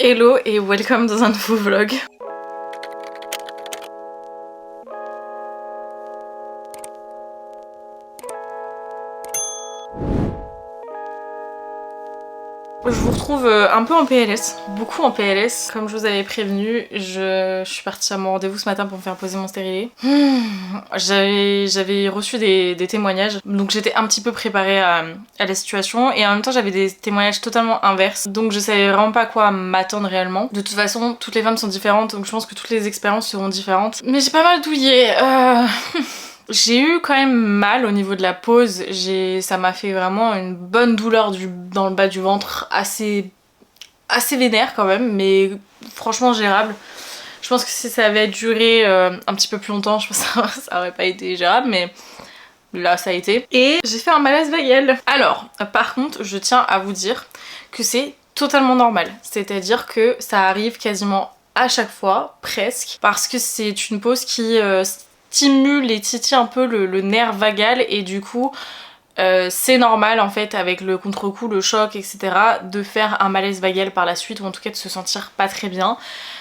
Hello et welcome dans un nouveau vlog. Je vous retrouve un peu en PLS, beaucoup en PLS. Comme je vous avais prévenu, je suis partie à mon rendez-vous ce matin pour me faire poser mon stérilet. J'avais reçu des témoignages, donc j'étais un petit peu préparée à la situation. Et en même temps, j'avais des témoignages totalement inverses, donc je savais vraiment pas quoi m'attendre réellement. De toute façon, toutes les femmes sont différentes, donc je pense que toutes les expériences seront différentes. Mais j'ai pas mal douillé. J'ai eu quand même mal au niveau de la pause, ça m'a fait vraiment une bonne douleur dans le bas du ventre, assez vénère quand même, mais franchement gérable. Je pense que si ça avait duré un petit peu plus longtemps, je pense que ça aurait pas été gérable, mais là ça a été. Et j'ai fait un malaise vagal. Alors, par contre, je tiens à vous dire que c'est totalement normal, c'est-à-dire que ça arrive quasiment à chaque fois, presque, parce que c'est une pause qui stimule et titille un peu le nerf vagal et du coup c'est normal en fait avec le contre-coup, le choc etc de faire un malaise vagal par la suite ou en tout cas de se sentir pas très bien.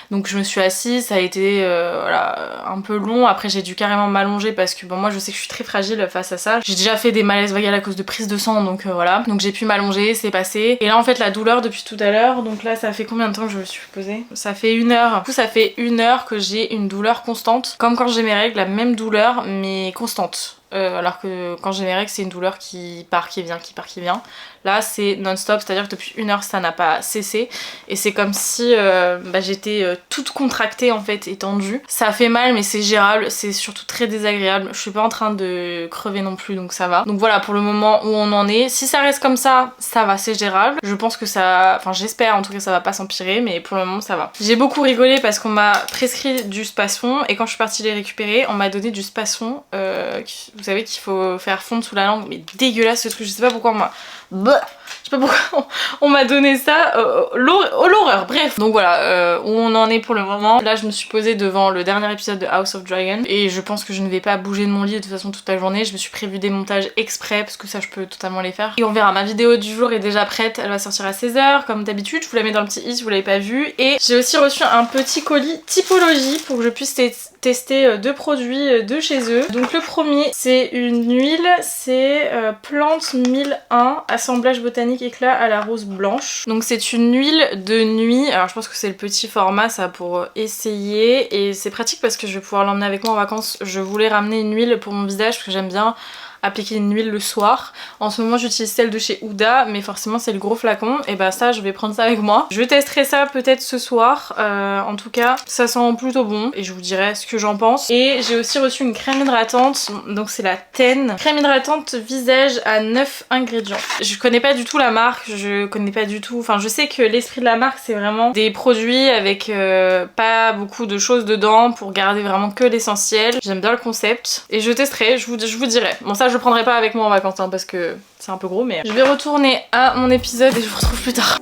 Donc je me suis assise, ça a été voilà, un peu long, après j'ai dû carrément m'allonger parce que bon moi je sais que je suis très fragile face à ça. J'ai déjà fait des malaises vagal à cause de prise de sang donc voilà. Donc j'ai pu m'allonger, c'est passé. Et là en fait la douleur depuis tout à l'heure, donc là ça fait combien de temps que je me suis posée? Ça fait 1 heure. Du coup ça fait 1 heure que j'ai une douleur constante. Comme quand j'ai mes règles, la même douleur mais constante. Alors que quand j'ai mes règles c'est une douleur qui part, qui vient, qui part, qui vient. Là c'est non-stop, c'est à dire que depuis 1 heure ça n'a pas cessé et c'est comme si j'étais toute contractée en fait et tendue. Ça fait mal mais c'est gérable, c'est surtout très désagréable. Je suis pas en train de crever non plus donc ça va. Donc voilà pour le moment où on en est. Si ça reste comme ça va, c'est gérable. Je pense que ça, enfin j'espère en tout cas ça va pas s'empirer mais pour le moment ça va. J'ai beaucoup rigolé parce qu'on m'a prescrit du Spasfon et quand je suis partie les récupérer on m'a donné du Spasfon vous savez qu'il faut faire fondre sous la langue, mais dégueulasse ce truc, je sais pas pourquoi on m'a... Je sais pas pourquoi on m'a donné ça, l'horreur, bref. Donc voilà, où on en est pour le moment. Là je me suis posée devant le dernier épisode de House of Dragon et je pense que je ne vais pas bouger de mon lit de toute façon toute la journée. Je me suis prévu des montages exprès parce que ça je peux totalement les faire. Et on verra, ma vidéo du jour est déjà prête, elle va sortir à 16h comme d'habitude. Je vous la mets dans le petit i si vous l'avez pas vu. Et j'ai aussi reçu un petit colis typologie pour que je puisse tester 2 produits de chez eux. Donc le premier c'est une huile, c'est Plante 1001 assemblage botanique éclat à la rose blanche. Donc c'est une huile de nuit, alors je pense que c'est le petit format ça pour essayer et c'est pratique parce que je vais pouvoir l'emmener avec moi en vacances. Je voulais ramener une huile pour mon visage parce que j'aime bien appliquer une huile le soir. En ce moment j'utilise celle de chez Huda mais forcément c'est le gros flacon et bah ça je vais prendre ça avec moi. Je testerai ça peut-être ce soir, en tout cas ça sent plutôt bon et je vous dirai ce que j'en pense. Et j'ai aussi reçu une crème hydratante, donc c'est la Ten. Crème hydratante visage à 9 ingrédients. Je connais pas du tout la marque, je connais pas du tout, enfin je sais que l'esprit de la marque c'est vraiment des produits avec pas beaucoup de choses dedans pour garder vraiment que l'essentiel. J'aime bien le concept et je testerai, je vous dirai. Bon ça je le prendrai pas avec moi en vacances hein, parce que c'est un peu gros mais je vais retourner à mon épisode et je vous retrouve plus tard.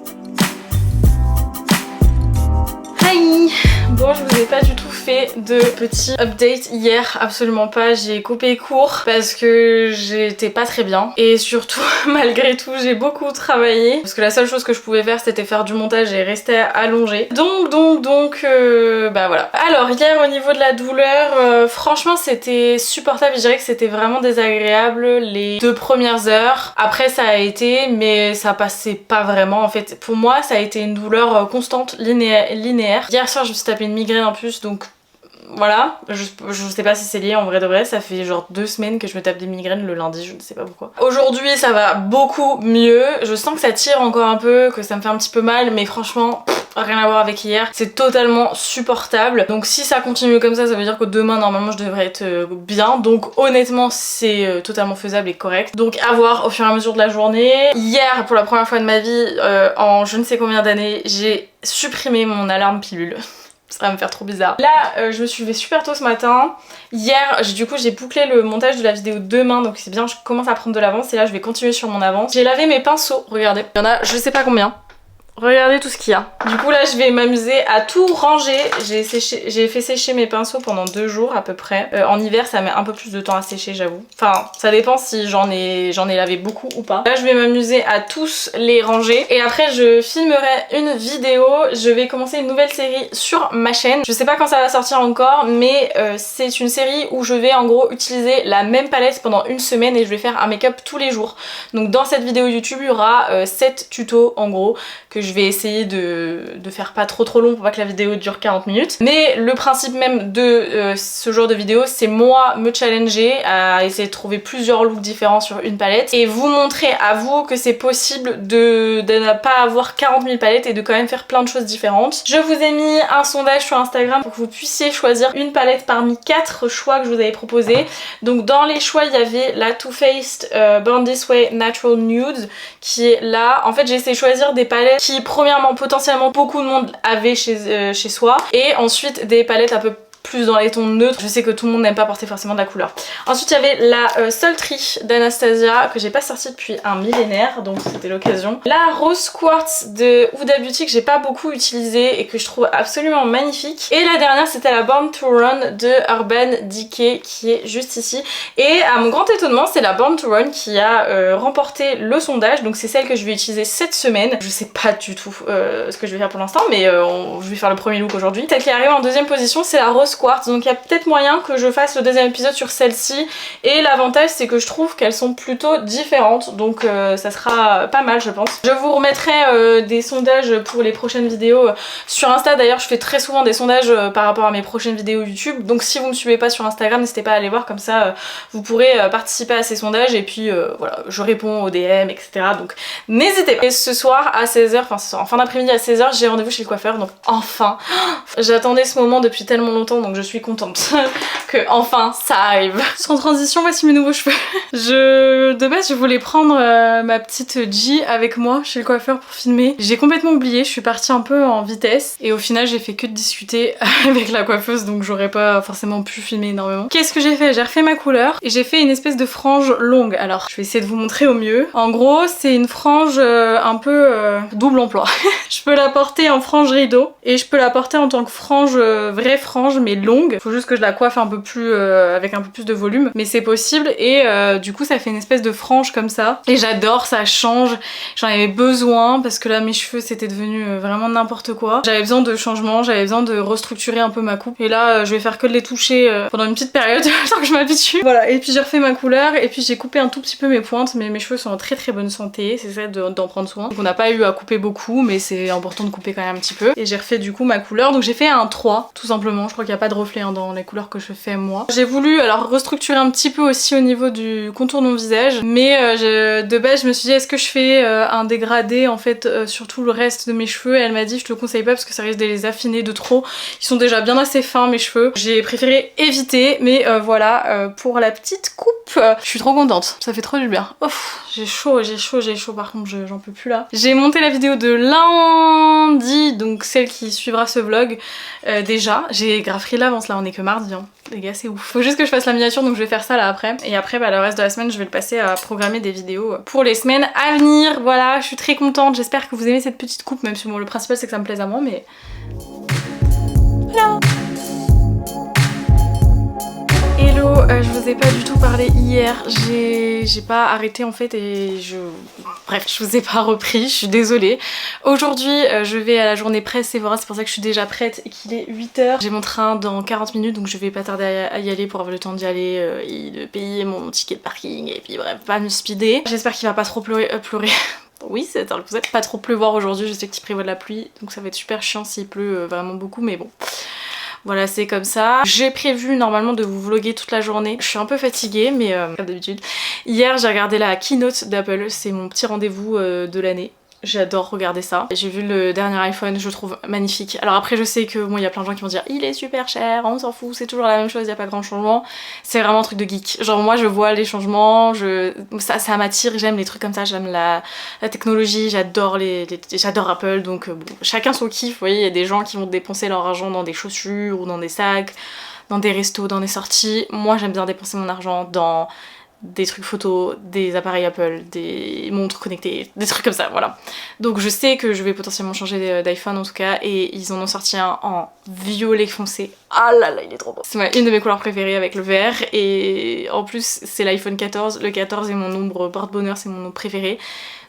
Hi. Bon je vous ai pas du tout fait de petit update hier, absolument pas, j'ai coupé court parce que j'étais pas très bien et surtout malgré tout j'ai beaucoup travaillé parce que la seule chose que je pouvais faire c'était faire du montage et rester allongée. Donc bah voilà. Alors hier au niveau de la douleur, franchement c'était supportable, je dirais que c'était vraiment désagréable les 2 premières heures. Après ça a été mais ça passait pas vraiment en fait. Pour moi ça a été une douleur constante, linéaire. Hier soir je me suis tapé une migraine en plus donc voilà, je sais pas si c'est lié en vrai de vrai, ça fait genre 2 semaines que je me tape des migraines le lundi, je ne sais pas pourquoi. Aujourd'hui ça va beaucoup mieux, je sens que ça tire encore un peu, que ça me fait un petit peu mal mais franchement rien à voir avec hier, c'est totalement supportable. Donc si ça continue comme ça veut dire que demain normalement je devrais être bien, donc honnêtement c'est totalement faisable et correct. Donc à voir au fur et à mesure de la journée. Hier pour la première fois de ma vie en je ne sais combien d'années j'ai supprimé mon alarme pilule. Ça va me faire trop bizarre. Là je me suis levée super tôt ce matin. Hier du coup j'ai bouclé le montage de la vidéo demain donc c'est bien, je commence à prendre de l'avance et là je vais continuer sur mon avance. J'ai lavé mes pinceaux, regardez. Il y en a je sais pas combien. Regardez tout ce qu'il y a. Du coup là je vais m'amuser à tout ranger. J'ai fait sécher mes pinceaux pendant 2 jours à peu près. En hiver ça met un peu plus de temps à sécher j'avoue. Enfin ça dépend si j'en ai lavé beaucoup ou pas. Là je vais m'amuser à tous les ranger. Et après je filmerai une vidéo. Je vais commencer une nouvelle série sur ma chaîne. Je sais pas quand ça va sortir encore mais c'est une série où je vais en gros utiliser la même palette pendant une semaine et je vais faire un make-up tous les jours. Donc dans cette vidéo YouTube il y aura 7 tutos en gros que je vais essayer de faire pas trop long pour pas que la vidéo dure 40 minutes. Mais le principe même de ce genre de vidéo, c'est moi me challenger à essayer de trouver plusieurs looks différents sur une palette et vous montrer à vous que c'est possible de ne pas avoir 40 000 palettes et de quand même faire plein de choses différentes. Je vous ai mis un sondage sur Instagram pour que vous puissiez choisir une palette parmi 4 choix que je vous avais proposés. Donc dans les choix, il y avait la Too Faced Born This Way Natural Nude qui est là. En fait, j'ai essayé de choisir des palettes qui premièrement potentiellement beaucoup de monde avait chez soi et ensuite des palettes un peu plus dans les tons neutres. Je sais que tout le monde n'aime pas porter forcément de la couleur. Ensuite il y avait la Sultry d'Anastasia que j'ai pas sortie depuis un millénaire donc c'était l'occasion. La Rose Quartz de Huda Beauty que j'ai pas beaucoup utilisée et que je trouve absolument magnifique. Et la dernière c'était la Born to Run de Urban Decay qui est juste ici. Et à mon grand étonnement c'est la Born to Run qui a remporté le sondage donc c'est celle que je vais utiliser cette semaine. Je sais pas du tout ce que je vais faire pour l'instant mais je vais faire le premier look aujourd'hui. Celle qui arrive en deuxième position c'est la Rose Quartz donc il y a peut-être moyen que je fasse le deuxième épisode sur celle-ci et l'avantage c'est que je trouve qu'elles sont plutôt différentes donc ça sera pas mal je pense. Je vous remettrai des sondages pour les prochaines vidéos sur Insta. D'ailleurs je fais très souvent des sondages par rapport à mes prochaines vidéos YouTube donc si vous me suivez pas sur Instagram n'hésitez pas à aller voir comme ça vous pourrez participer à ces sondages et puis voilà je réponds aux DM etc donc n'hésitez pas. Et ce soir à 16h, enfin en fin d'après-midi à 16h j'ai rendez-vous chez le coiffeur donc enfin j'attendais ce moment depuis tellement longtemps donc je suis contente que enfin ça arrive. Sans transition, voici mes nouveaux cheveux. De base je voulais prendre ma petite G avec moi chez le coiffeur pour filmer. J'ai complètement oublié, je suis partie un peu en vitesse et au final j'ai fait que de discuter avec la coiffeuse donc j'aurais pas forcément pu filmer énormément. Qu'est-ce que j'ai fait? J'ai refait ma couleur et j'ai fait une espèce de frange longue. Alors je vais essayer de vous montrer au mieux. En gros c'est une frange un peu double emploi. Je peux la porter en frange rideau et je peux la porter en tant que frange, vraie frange mais longue. Faut juste que je la coiffe un peu plus avec un peu plus de volume mais c'est possible et du coup ça fait une espèce de frange comme ça et j'adore, ça change. J'en avais besoin parce que là mes cheveux c'était devenu vraiment n'importe quoi. J'avais besoin de changement, j'avais besoin de restructurer un peu ma coupe et là je vais faire que de les toucher pendant une petite période tant que je m'habitue. Voilà et puis j'ai refait ma couleur et puis j'ai coupé un tout petit peu mes pointes mais mes cheveux sont en très bonne santé, c'est ça d'en prendre soin. Donc on n'a pas eu à couper beaucoup mais c'est important de couper quand même un petit peu et j'ai refait du coup ma couleur donc j'ai fait un 3 tout simplement. Je crois qu'il n'y a pas de reflet hein, dans les couleurs que je fais moi. J'ai voulu alors restructurer un petit peu aussi au niveau du contour de mon visage mais de base je me suis dit est-ce que je fais un dégradé en fait sur tout le reste de mes cheveux et elle m'a dit je te le conseille pas parce que ça risque de les affiner de trop. Ils sont déjà bien assez fins mes cheveux. J'ai préféré éviter mais voilà pour la petite coupe je suis trop contente. Ça fait trop du bien. Ouf, j'ai chaud par contre j'en peux plus là. J'ai monté la vidéo de lundi donc celle qui suivra ce vlog déjà. J'ai grave pris l'avance là on est que mardi hein. Les gars c'est ouf. Faut juste que je fasse la miniature donc je vais faire ça là après. Et après bah, le reste de la semaine je vais le passer à programmer des vidéos pour les semaines à venir. Voilà je suis très contente. J'espère que vous aimez cette petite coupe même si bon le principal c'est que ça me plaise à moi mais... Voilà. Hello, je vous ai pas du tout parlé hier, j'ai pas arrêté en fait et bref, je vous ai pas repris, je suis désolée. Aujourd'hui, je vais à la journée presse Sephora, c'est pour ça que je suis déjà prête et qu'il est 8h. J'ai mon train dans 40 minutes donc je vais pas tarder à y aller pour avoir le temps d'y aller et de payer mon ticket de parking et puis bref, pas me speeder. J'espère qu'il va pas trop pleurer. Oui, c'est un vous êtes pas trop pleuvoir aujourd'hui, je sais qu'il prévoit de la pluie donc ça va être super chiant s'il pleut vraiment beaucoup mais bon. Voilà c'est comme ça. J'ai prévu normalement de vous vlogger toute la journée. Je suis un peu fatiguée mais comme d'habitude. Hier j'ai regardé la keynote d'Apple, c'est mon petit rendez-vous de l'année. J'adore regarder ça. J'ai vu le dernier iPhone, je le trouve magnifique. Alors après je sais que bon il y a plein de gens qui vont dire il est super cher, on s'en fout, c'est toujours la même chose, il n'y a pas grand changement. C'est vraiment un truc de geek. Genre moi je vois les changements, ça m'attire, j'aime les trucs comme ça, j'aime la technologie, j'adore j'adore Apple donc bon, chacun son kiff, vous voyez, il y a des gens qui vont dépenser leur argent dans des chaussures ou dans des sacs, dans des restos, dans des sorties. Moi j'aime bien dépenser mon argent dans des trucs photos, des appareils Apple, des montres connectées, des trucs comme ça, voilà. Donc je sais que je vais potentiellement changer d'iPhone en tout cas, et ils en ont sorti un en violet foncé. Ah là là, il est trop beau. C'est une de mes couleurs préférées avec le vert, et en plus c'est l'iPhone 14, le 14 est mon nombre porte-bonheur, c'est mon nombre préféré.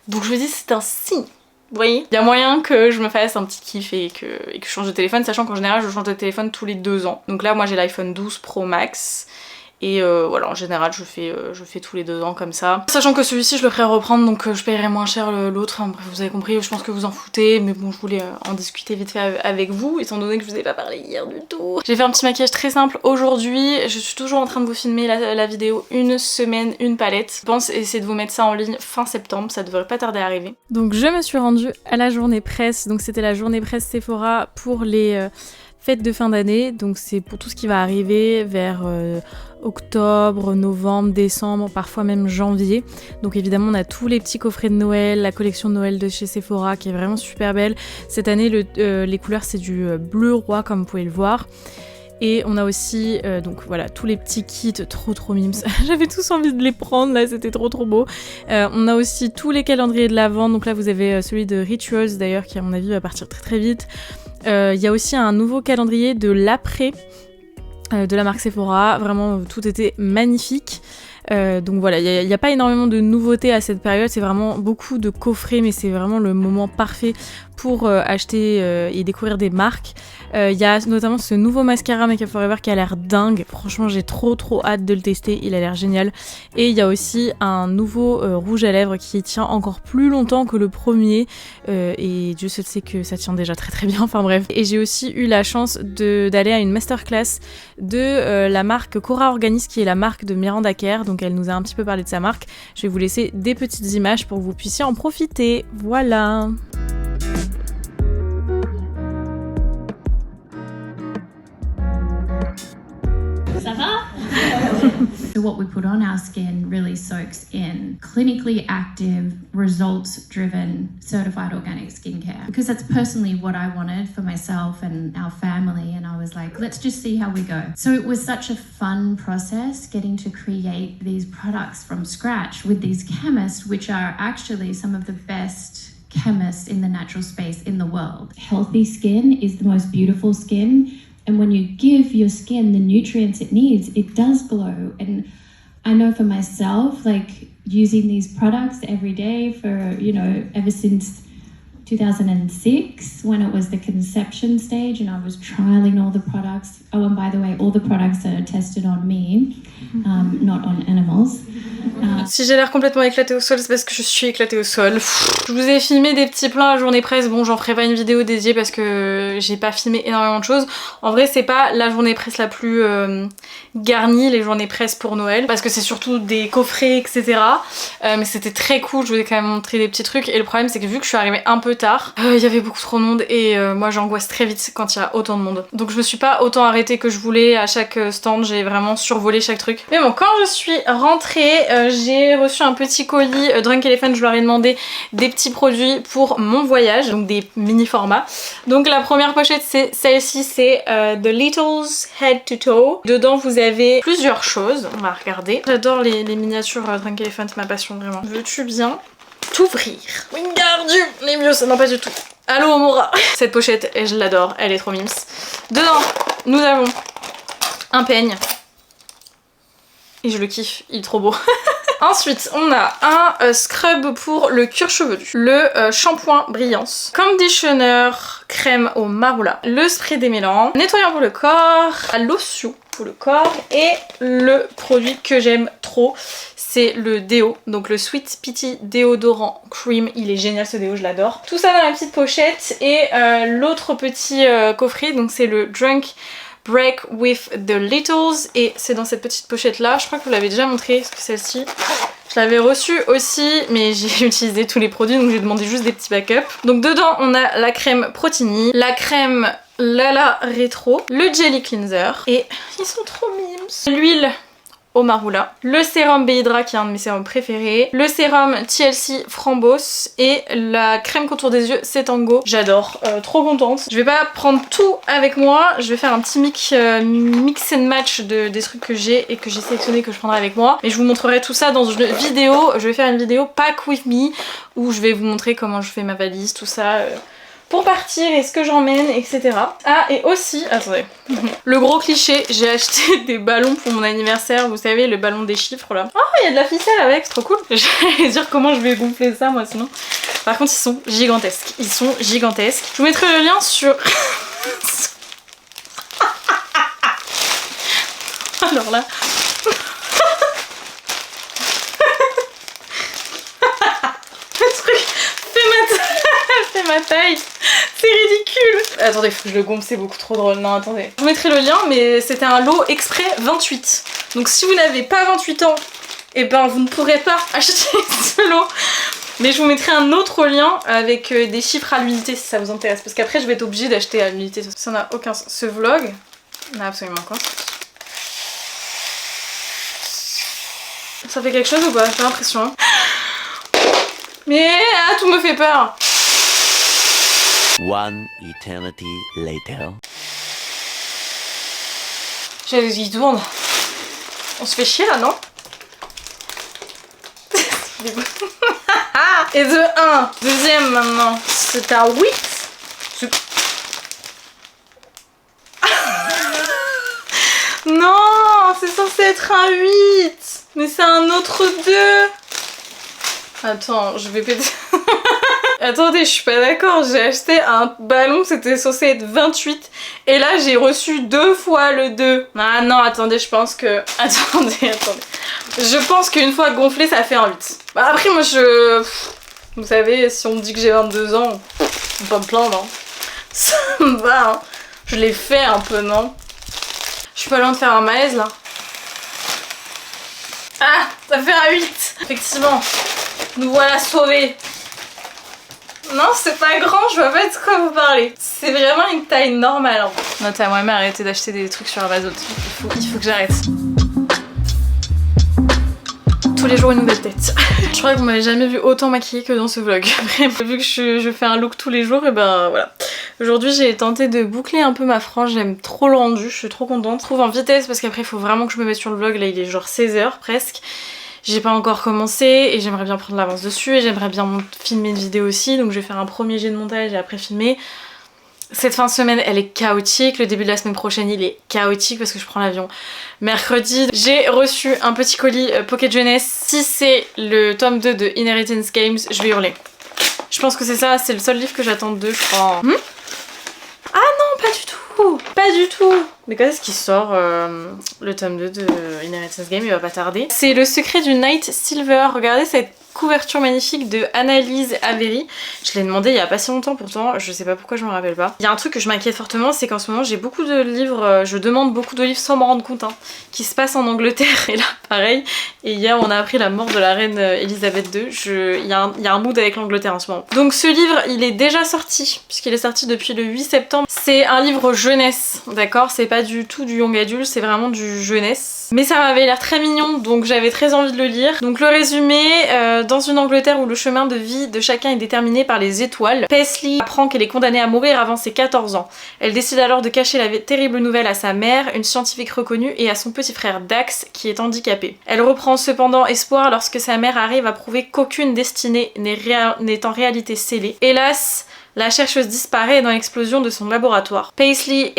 Donc je me dis c'est un signe. Vous voyez, il y a moyen que je me fasse un petit kiff et que je change de téléphone, sachant qu'en général je change de téléphone tous les 2 ans. Donc là moi j'ai l'iPhone 12 Pro Max. Et voilà, en général je fais tous les 2 ans comme ça. Sachant que celui-ci je le ferai reprendre, donc je paierai moins cher l'autre, hein, bref vous avez compris, je pense que vous en foutez. Mais bon, je voulais en discuter vite fait avec vous, étant donné que je vous ai pas parlé hier du tout. J'ai fait un petit maquillage très simple aujourd'hui, je suis toujours en train de vous filmer la vidéo une semaine, une palette. Je pense essayer de vous mettre ça en ligne fin septembre, ça devrait pas tarder à arriver. Donc je me suis rendue à la journée presse, donc c'était la journée presse Sephora pour les fêtes de fin d'année, donc c'est pour tout ce qui va arriver vers octobre, novembre, décembre, parfois même janvier. Donc évidemment on a tous les petits coffrets de Noël, la collection de Noël de chez Sephora qui est vraiment super belle. Cette année les couleurs c'est du bleu roi comme vous pouvez le voir. Et on a aussi, donc voilà, tous les petits kits trop mimes. J'avais tous envie de les prendre, là c'était trop beau. On a aussi tous les calendriers de l'Avent, donc là vous avez celui de Rituals d'ailleurs qui à mon avis va partir très vite. Il y a aussi un nouveau calendrier de l'après de la marque Sephora, vraiment tout était magnifique. Donc voilà, il n'y a pas énormément de nouveautés à cette période, c'est vraiment beaucoup de coffrets, mais c'est vraiment le moment parfait pour acheter et découvrir des marques. Il y a notamment ce nouveau mascara Make Up For Ever qui a l'air dingue, franchement j'ai trop hâte de le tester, il a l'air génial. Et il y a aussi un nouveau rouge à lèvres qui tient encore plus longtemps que le premier, et Dieu seul sait que ça tient déjà très bien, enfin bref. Et j'ai aussi eu la chance d'aller à une masterclass de la marque Cora Organis, qui est la marque de Miranda Kerr, donc elle nous a un petit peu parlé de sa marque. Je vais vous laisser des petites images pour que vous puissiez en profiter, voilà. So what we put on our skin really soaks in clinically active, results-driven, certified organic skincare. Because that's personally what I wanted for myself and our family, and I was like, let's just see how we go. So it was such a fun process getting to create these products from scratch with these chemists, which are actually some of the best chemists in the natural space in the world. Healthy skin is the most beautiful skin. And when you give your skin the nutrients it needs, it does glow. And I know for myself, like using these products every day for, you know, ever since 2006 when it was the conception stage and I was trialing all the products. Oh, and by the way, all the products are tested on me, not on animals. Si j'ai l'air complètement éclatée au sol, c'est parce que je suis éclatée au sol. Je vous ai filmé des petits plans à journée presse. Bon, j'en ferai pas une vidéo dédiée parce que j'ai pas filmé énormément de choses. En vrai, c'est pas la journée presse la plus garnie, les journées presse pour Noël, parce que c'est surtout des coffrets, etc. Mais c'était très cool. Je vous ai quand même montré des petits trucs. Et le problème, c'est que vu que je suis arrivée un peu tard, il y avait beaucoup trop de monde et moi, j'angoisse très vite quand il y a autant de monde. Donc, je me suis pas autant arrêtée que je voulais à chaque stand. J'ai vraiment survolé chaque truc. Mais bon, quand je suis rentrée, j'ai reçu un petit colis Drunk Elephant. Je leur ai demandé des petits produits pour mon voyage, donc des mini formats. Donc la première pochette c'est celle-ci, c'est The Littles Head to Toe. Dedans vous avez plusieurs choses, on va regarder. J'adore les miniatures Drunk Elephant, ma passion vraiment. Veux-tu bien t'ouvrir? Wingardium Leviosa, non pas du tout. Allô Amora. Cette pochette, je l'adore, elle est trop mimes. Dedans, nous avons un peigne. Et je le kiffe, il est trop beau. Ensuite, on a un scrub pour le cuir chevelu, le shampoing Brillance, conditioner crème au marula, le spray démêlant, nettoyant pour le corps, la lotion pour le corps et le produit que j'aime trop, c'est le déo, donc le Sweet Pea déodorant cream. Il est génial ce déo, je l'adore. Tout ça dans la petite pochette et l'autre petit coffret, donc c'est le Drunk Break with the Littles et c'est dans cette petite pochette là. Je crois que vous l'avez déjà montré, parce que celle-ci je l'avais reçue aussi, mais j'ai utilisé tous les produits donc j'ai demandé juste des petits backups. Donc dedans on a la crème Protini, la crème Lala Retro, le Jelly Cleanser et ils sont trop mimes. L'huile au marula, le sérum Beidra qui est un de mes sérums préférés, le sérum TLC Framboise et la crème contour des yeux C'est Tango. J'adore, trop contente. Je vais pas prendre tout avec moi, je vais faire un petit mix and match des trucs que j'ai et que j'ai sélectionné que je prendrai avec moi. Et je vous montrerai tout ça dans une vidéo. Je vais faire une vidéo Pack With Me où je vais vous montrer comment je fais ma valise, tout ça. Pour partir et ce que j'emmène, etc. Ah, et aussi, attendez, le gros cliché, j'ai acheté des ballons pour mon anniversaire, vous savez, le ballon des chiffres là. Oh, il y a de la ficelle avec, c'est trop cool. J'allais dire comment je vais gonfler ça moi sinon. Par contre, ils sont gigantesques. Ils sont gigantesques. Je vous mettrai le lien sur... Alors là... Le truc fait ma taille. C'est ridicule. Attendez, faut que je le gonfle, c'est beaucoup trop drôle. Non, attendez. Je vous mettrai le lien, mais c'était un lot exprès 28. Donc si vous n'avez pas 28 ans, et ben vous ne pourrez pas acheter ce lot. Mais je vous mettrai un autre lien avec des chiffres à l'unité si ça vous intéresse. Parce qu'après je vais être obligée d'acheter à l'unité. Ça n'a aucun sens. Ce vlog n'a absolument aucun sens. Ça fait quelque chose ou pas? J'ai l'impression. Mais tout me fait peur. One eternity later. J'ai qui tourne. On se fait chier là, non? Et de 1. Deuxième maintenant. C'est un 8. Non, c'est censé être un 8. Mais c'est un autre 2. Attends, je vais péter. Attendez, je suis pas d'accord, j'ai acheté un ballon, c'était censé être 28 et là j'ai reçu 2 fois le 2. Ah non, attendez, je pense que... Attendez. Je pense qu'une fois gonflé, ça fait un 8. Bah après, moi je... Vous savez, si on me dit que j'ai 22 ans, faut pas me plaindre. Hein. Ça me va, hein. Je l'ai fait un peu, non? Je suis pas loin de faire un malaise là. Ah, ça fait un 8. Effectivement, nous voilà sauvés. Non, c'est pas grand, je vois pas de quoi vous parler. C'est vraiment une taille normale. Hein. Note à moi-même, arrêtez d'acheter des trucs sur Amazon. Il faut que j'arrête. Tous les jours une nouvelle tête. Je crois que vous m'avez jamais vu autant maquillée que dans ce vlog. Vu que je fais un look tous les jours, et ben voilà. Aujourd'hui j'ai tenté de boucler un peu ma frange, j'aime trop le rendu, je suis trop contente. Je trouve en vitesse parce qu'après il faut vraiment que je me mette sur le vlog, là il est genre 16h presque. J'ai pas encore commencé et j'aimerais bien prendre l'avance dessus et j'aimerais bien filmer une vidéo aussi, donc je vais faire un premier jet de montage et après filmer. Cette fin de semaine elle est chaotique, le début de la semaine prochaine il est chaotique parce que je prends l'avion mercredi. J'ai reçu un petit colis Pocket Jeunesse, si c'est le tome 2 de Inheritance Games, je vais hurler. Je pense que c'est ça, c'est le seul livre que j'attends de, je crois. Ah non, pas du tout. Pas du tout. Mais quand est-ce qu'il sort le tome 2 de Inheritance Game? Il va pas tarder. C'est Le Secret du Night Silver. Regardez cette couverture magnifique de Annalise Avery. Je l'ai demandé il y a pas si longtemps pourtant, je sais pas pourquoi je me rappelle pas. Il y a un truc que je m'inquiète fortement, c'est qu'en ce moment j'ai beaucoup de livres, je demande beaucoup de livres sans m'en rendre compte, hein, qui se passent en Angleterre. Et là pareil, et hier on a appris la mort de la reine Elisabeth II. Il y a un mood avec l'Angleterre en ce moment. Donc ce livre il est déjà sorti, puisqu'il est sorti depuis le 8 septembre. C'est un livre jeunesse, d'accord? C'est pas du tout du young adult, c'est vraiment du jeunesse. Mais ça m'avait l'air très mignon, donc j'avais très envie de le lire. Donc le résumé, dans une Angleterre où le chemin de vie de chacun est déterminé par les étoiles, Paisley apprend qu'elle est condamnée à mourir avant ses 14 ans. Elle décide alors de cacher la terrible nouvelle à sa mère, une scientifique reconnue, et à son petit frère Dax, qui est handicapé. Elle reprend cependant espoir lorsque sa mère arrive à prouver qu'aucune destinée n'est en réalité scellée. Hélas, la chercheuse disparaît dans l'explosion de son laboratoire. Paisley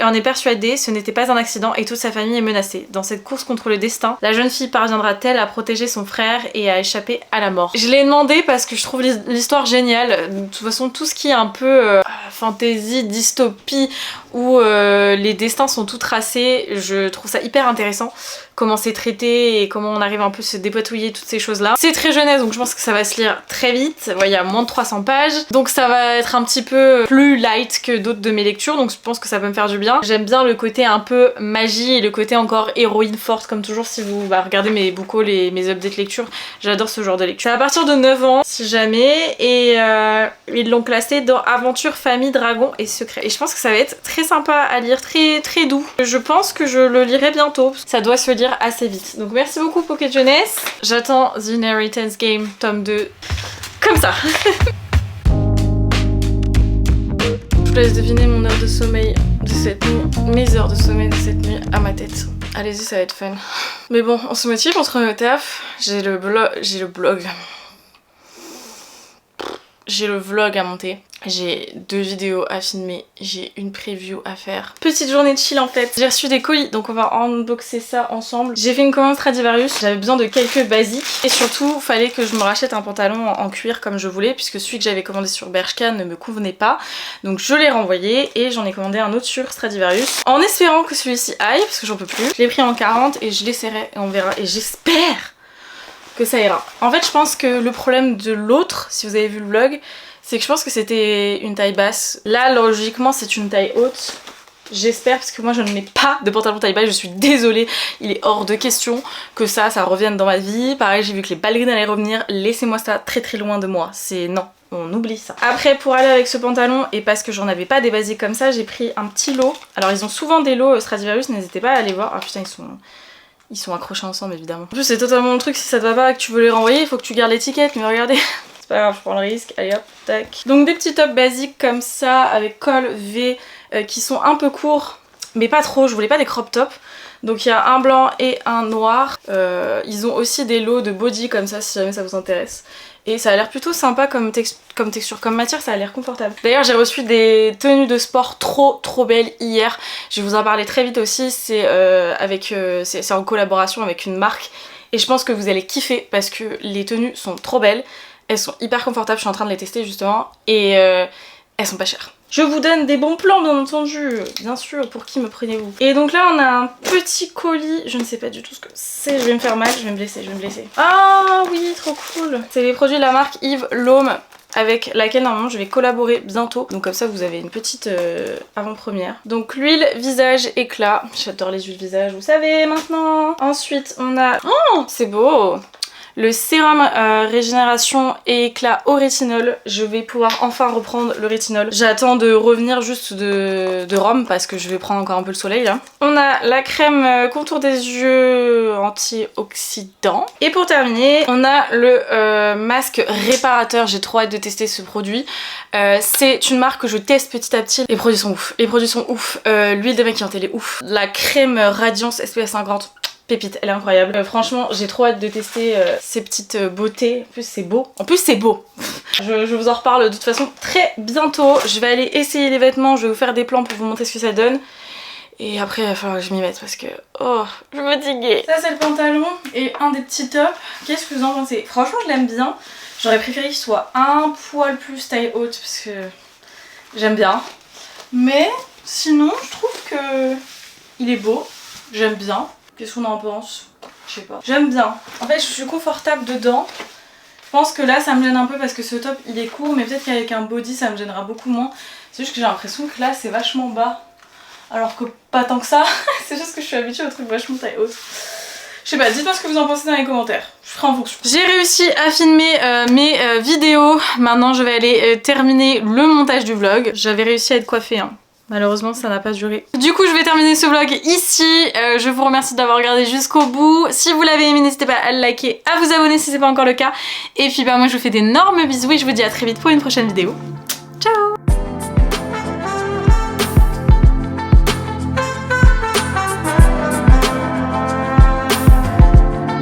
en est persuadée, ce n'était pas un accident et toute sa famille est menacée. Dans cette course contre le destin, la jeune fille parviendra-t-elle à protéger son frère et à échapper à la mort? Je l'ai demandé parce que je trouve l'histoire géniale. De toute façon, tout ce qui est un peu fantasy, dystopie, où les destins sont tout tracés, je trouve ça hyper intéressant. Comment c'est traité et comment on arrive un peu à se dépatouiller toutes ces choses-là. C'est très jeunesse, donc je pense que ça va se lire très vite. Il y a moins de 300 pages, donc ça va être un petit peu plus light que d'autres de mes lectures, donc je pense que ça peut me faire du bien. J'aime bien le côté un peu magie et le côté encore héroïne forte, comme toujours si vous regardez mes bookauls et mes updates lecture, j'adore ce genre de lecture. C'est à partir de 9 ans, si jamais, et ils l'ont classé dans Aventure, Famille, Dragon et Secret. Et je pense que ça va être très sympa à lire, très très doux. Je pense que je le lirai bientôt. Ça doit se lire produire assez vite. Donc merci beaucoup Pocket Jeunesse. J'attends The Inheritance Game tome 2 comme ça. Je vous laisse deviner mon heure de sommeil de cette nuit, mes heures de sommeil de cette nuit à ma tête. Allez-y, ça va être fun. Mais bon, on se motive, on se remet au taf. J'ai le vlog à monter. J'ai 2 vidéos à filmer, j'ai une preview à faire. Petite journée de chill en fait. J'ai reçu des colis, donc on va unboxer ça ensemble. J'ai fait une commande Stradivarius, j'avais besoin de quelques basiques. Et surtout, fallait que je me rachète un pantalon en cuir comme je voulais, puisque celui que j'avais commandé sur Bershka ne me convenait pas. Donc je l'ai renvoyé et j'en ai commandé un autre sur Stradivarius. En espérant que celui-ci aille, parce que j'en peux plus. Je l'ai pris en 40 et je l'essaierai et on verra. Et j'espère que ça ira. En fait, je pense que le problème de l'autre, si vous avez vu le vlog, c'est que je pense que c'était une taille basse. Là, logiquement, c'est une taille haute. J'espère, parce que moi, je ne mets pas de pantalon taille basse. Je suis désolée. Il est hors de question que ça revienne dans ma vie. Pareil, j'ai vu que les ballerines allaient revenir. Laissez-moi ça très très loin de moi. C'est non. On oublie ça. Après, pour aller avec ce pantalon, et parce que j'en avais pas des basiques comme ça, j'ai pris un petit lot. Alors, ils ont souvent des lots Stradivarius. N'hésitez pas à aller voir. Ah putain, ils sont accrochés ensemble, évidemment. En plus, c'est totalement le truc. Si ça te va pas, que tu veux les renvoyer, il faut que tu gardes l'étiquette. Mais regardez... Pas grave, je prends le risque, allez hop, tac. Donc des petits tops basiques comme ça, avec col V, qui sont un peu courts, mais pas trop, je voulais pas des crop tops. Donc il y a un blanc et un noir. Ils ont aussi des lots de body comme ça, si jamais ça vous intéresse. Et ça a l'air plutôt sympa comme texture, comme matière, ça a l'air confortable. D'ailleurs j'ai reçu des tenues de sport trop belles hier. Je vais vous en parler très vite aussi, c'est en collaboration avec une marque. Et je pense que vous allez kiffer parce que les tenues sont trop belles. Elles sont hyper confortables, je suis en train de les tester justement, et elles sont pas chères. Je vous donne des bons plans bien entendu, bien sûr, pour qui me prenez-vous. Et donc là on a un petit colis, je ne sais pas du tout ce que c'est, je vais me faire mal, je vais me blesser, Ah oui, trop cool. C'est les produits de la marque Yves L'Homme, avec laquelle normalement je vais collaborer bientôt. Donc comme ça vous avez une petite avant-première. Donc l'huile visage éclat, j'adore les huiles visage, vous savez maintenant. Ensuite on a... Oh, c'est beau. Le sérum régénération et éclat au rétinol. Je vais pouvoir enfin reprendre le rétinol. J'attends de revenir juste de Rome parce que je vais prendre encore un peu le soleil là. On a la crème contour des yeux antioxydant. Et pour terminer, on a le masque réparateur. J'ai trop hâte de tester ce produit. C'est une marque que je teste petit à petit. Les produits sont ouf. L'huile démaquillante elle est ouf. La crème Radiance SPF 50. Pépite, elle est incroyable. Franchement, j'ai trop hâte de tester ces petites beautés. En plus, c'est beau. Je vous en reparle de toute façon très bientôt. Je vais aller essayer les vêtements, je vais vous faire des plans pour vous montrer ce que ça donne. Et après, il va falloir que je m'y mette parce que... Oh, je suis fatiguée. Ça, c'est le pantalon et un des petits tops. Qu'est-ce que vous en pensez? Franchement, je l'aime bien. J'aurais préféré qu'il soit un poil plus taille haute parce que j'aime bien. Mais sinon, je trouve que il est beau. J'aime bien. Qu'est-ce qu'on en pense? Je sais pas. J'aime bien. En fait, je suis confortable dedans. Je pense que là, ça me gêne un peu parce que ce top, il est court. Mais peut-être qu'avec un body, ça me gênera beaucoup moins. C'est juste que j'ai l'impression que là, c'est vachement bas. Alors que pas tant que ça. C'est juste que je suis habituée au truc vachement taille haute. Je sais pas, dites-moi ce que vous en pensez dans les commentaires. Je ferai en fonction. J'ai réussi à filmer mes vidéos. Maintenant, je vais aller terminer le montage du vlog. J'avais réussi à être coiffée, hein. Malheureusement ça n'a pas duré. Du coup je vais terminer ce vlog ici. Je vous remercie d'avoir regardé jusqu'au bout. Si vous l'avez aimé n'hésitez pas à le liker, à vous abonner si c'est pas encore le cas. Et puis bah moi je vous fais d'énormes bisous et je vous dis à très vite pour une prochaine vidéo.